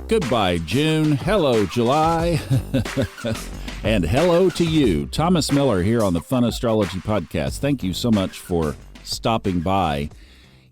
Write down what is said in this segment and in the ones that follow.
Goodbye, June. Hello, July. And hello to you. Thomas Miller here on the Fun Astrology Podcast. Thank you so much for stopping by.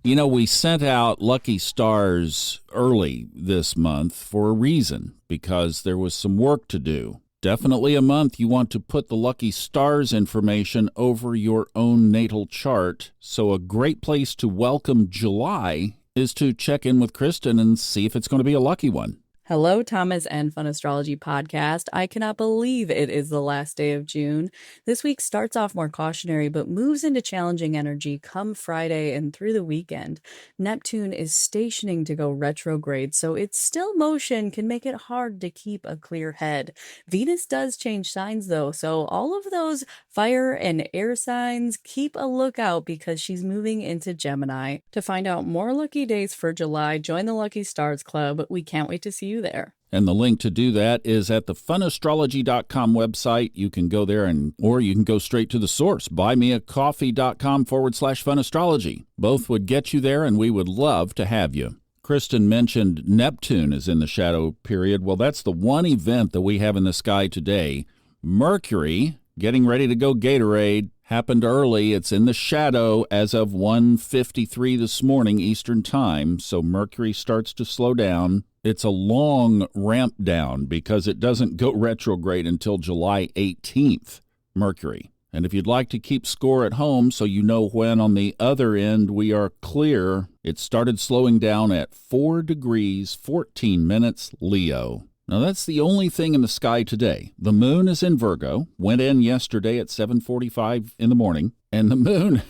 You know, we sent out lucky stars early this month for a reason, because there was some work to do. Definitely a month you want to put the lucky stars information over your own natal chart. So a great place to welcome July is to check in with Kristin and see if it's going to be a lucky one. Hello, Thomas and Fun Astrology Podcast. I cannot believe it is the last day of June. This week starts off more cautionary, but moves into challenging energy come Friday and through the weekend. Neptune is stationing to go retrograde, so its still motion can make it hard to keep a clear head. Venus does change signs, though, so all of those fire and air signs, keep a lookout because she's moving into Gemini. To find out more lucky days for July, join the Lucky Stars Club. We can't wait to see you there. And the link to do that is at the funastrology.com website. You can go there or you can go straight to the source, buymeacoffee.com/funastrology. Both would get you there, and we would love to have you. Kristin mentioned Neptune is in the shadow period. Well, that's the one event that we have in the sky today. Mercury, getting ready to go Gatorade, happened early. It's in the shadow as of 1:53 this morning Eastern Time, so Mercury starts to slow down. It's a long ramp down because it doesn't go retrograde until July 18th, Mercury. And if you'd like to keep score at home so you know when on the other end we are clear, it started slowing down at 4 degrees, 14 minutes, Leo. Now, that's the only thing in the sky today. The moon is in Virgo, went in yesterday at 7:45 in the morning, and the moon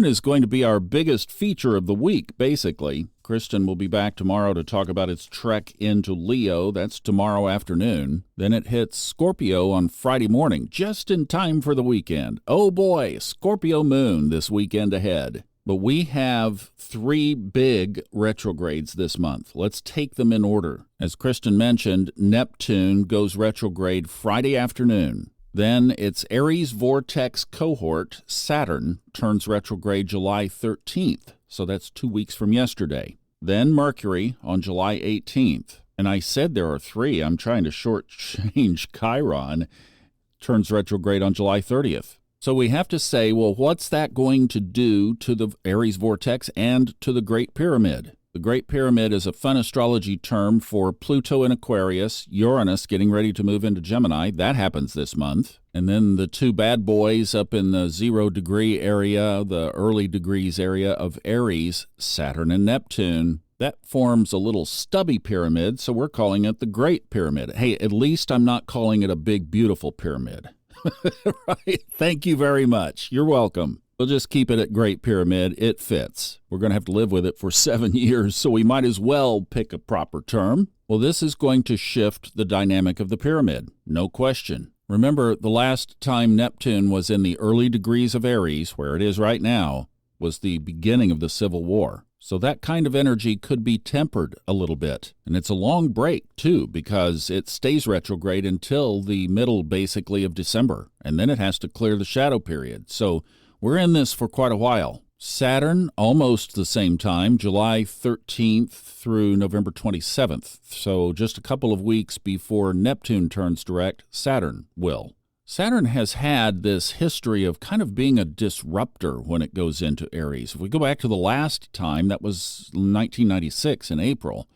is going to be our biggest feature of the week, basically. Kristin will be back tomorrow to talk about its trek into Leo. That's tomorrow afternoon. Then it hits Scorpio on Friday morning, just in time for the weekend. Oh boy, Scorpio moon this weekend ahead. But we have 3 big retrogrades this month. Let's take them in order. As Kristin mentioned, Neptune goes retrograde Friday afternoon. Then its Aries vortex cohort, Saturn, turns retrograde July 13th. So that's 2 weeks from yesterday. Then Mercury on July 18th. And I said there are 3. I'm trying to shortchange Chiron. Turns retrograde on July 30th. So we have to say, well, what's that going to do to the Aries vortex and to the Great Pyramid? The Great Pyramid is a fun astrology term for Pluto in Aquarius, Uranus getting ready to move into Gemini. That happens this month. And then the 2 bad boys up in the 0 degree area, the early degrees area of Aries, Saturn and Neptune. That forms a little stubby pyramid, so we're calling it the Great Pyramid. Hey, at least I'm not calling it a big, beautiful pyramid. Right? Thank you very much. You're welcome. We'll just keep it at Great Pyramid. It fits. We're going to have to live with it for 7 years, so we might as well pick a proper term. Well, this is going to shift the dynamic of the pyramid. No question. Remember, the last time Neptune was in the early degrees of Aries, where it is right now, was the beginning of the Civil War. So that kind of energy could be tempered a little bit. And it's a long break, too, because it stays retrograde until the middle, basically, of December. And then it has to clear the shadow period. So we're in this for quite a while. Saturn, almost the same time, July 13th through November 27th. So just a couple of weeks before Neptune turns direct, Saturn will. Saturn has had this history of kind of being a disruptor when it goes into Aries. If we go back to the last time, that was 1996 in April,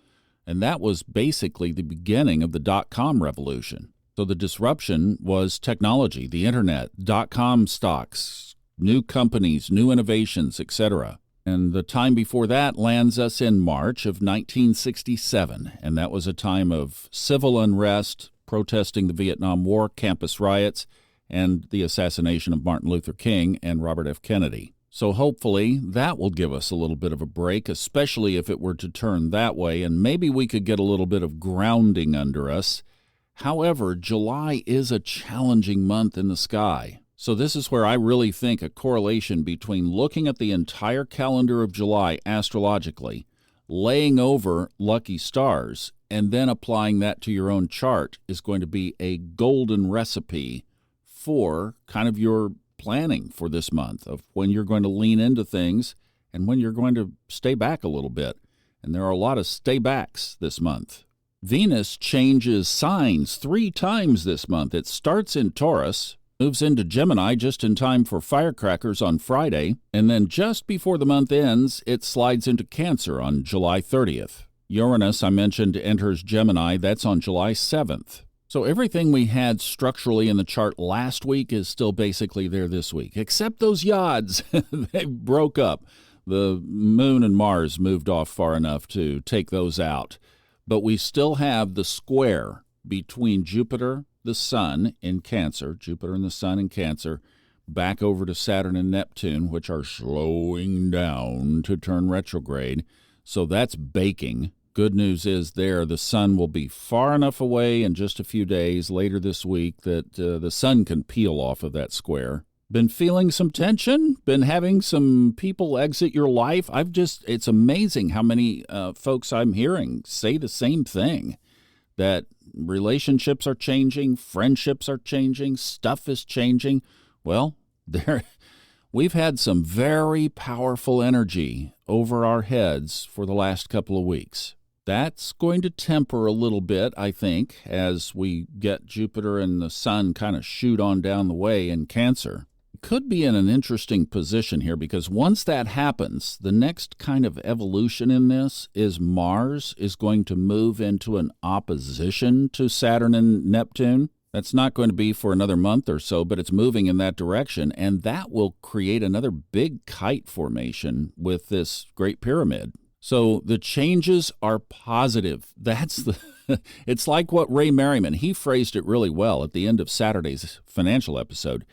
and that was basically the beginning of the dot-com revolution. So the disruption was technology, the internet, dot-com stocks, new companies, new innovations, etc. And the time before that lands us in March of 1967, and that was a time of civil unrest, protesting the Vietnam War, campus riots, and the assassination of Martin Luther King and Robert F. Kennedy. So hopefully that will give us a little bit of a break, especially if it were to turn that way, and maybe we could get a little bit of grounding under us. However, July is a challenging month in the sky. So this is where I really think a correlation between looking at the entire calendar of July astrologically, laying over lucky stars, and then applying that to your own chart is going to be a golden recipe for kind of your planning for this month of when you're going to lean into things and when you're going to stay back a little bit. and there are a lot of stay-backs this month. Venus changes signs 3 times this month. It starts in Taurus, moves into Gemini just in time for firecrackers on Friday, and then just before the month ends, it slides into Cancer on July 30th. Uranus, I mentioned, enters Gemini. That's on July 7th. So everything we had structurally in the chart last week is still basically there this week, except those yods. They broke up. The Moon and Mars moved off far enough to take those out. But we still have the square between Jupiter, the Sun in Cancer, Jupiter and the Sun in Cancer, back over to Saturn and Neptune, which are slowing down to turn retrograde. So that's baking. Good news is there, the Sun will be far enough away in just a few days later this week that the Sun can peel off of that square. Been feeling some tension? Been having some people exit your life? It's amazing how many folks I'm hearing say the same thing, that relationships are changing, friendships are changing, stuff is changing. Well, we've had some very powerful energy over our heads for the last couple of weeks. That's going to temper a little bit, I think, as we get Jupiter and the Sun kind of shoot on down the way in Cancer. Could be in an interesting position here because once that happens, the next kind of evolution in this is Mars is going to move into an opposition to Saturn and Neptune. That's not going to be for another month or so, but it's moving in that direction, and that will create another big kite formation with this Great Pyramid. So the changes are positive. It's like what Ray Merriman, he phrased it really well at the end of Saturday's financial episode.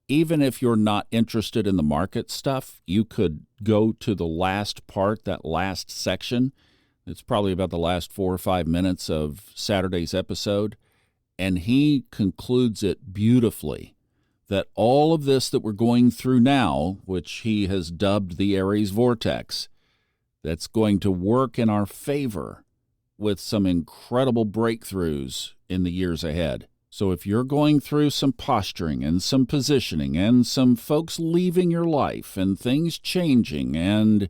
Even if you're not interested in the market stuff, you could go to the last part, that last section. It's probably about the last 4 or 5 minutes of Saturday's episode. And he concludes it beautifully, that all of this that we're going through now, which he has dubbed the Aries vortex, that's going to work in our favor with some incredible breakthroughs in the years ahead. So if you're going through some posturing and some positioning and some folks leaving your life and things changing and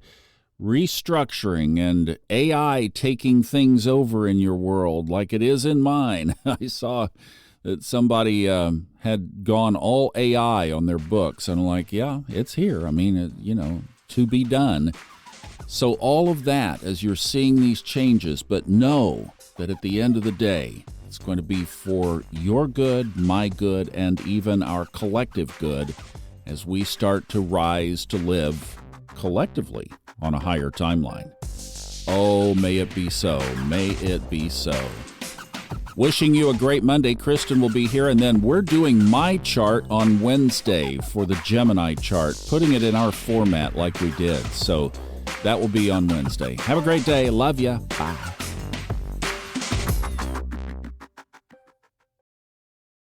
restructuring and AI taking things over in your world like it is in mine. I saw that somebody had gone all AI on their books. And I'm like, yeah, it's here. I mean, to be done. So all of that as you're seeing these changes, but know that at the end of the day, it's going to be for your good, my good, and even our collective good as we start to rise to live collectively on a higher timeline. Oh, may it be so. May it be so. Wishing you a great Monday. Kristin will be here, and then we're doing my chart on Wednesday for the Gemini chart, putting it in our format like we did. So that will be on Wednesday. Have a great day. Love ya. Bye.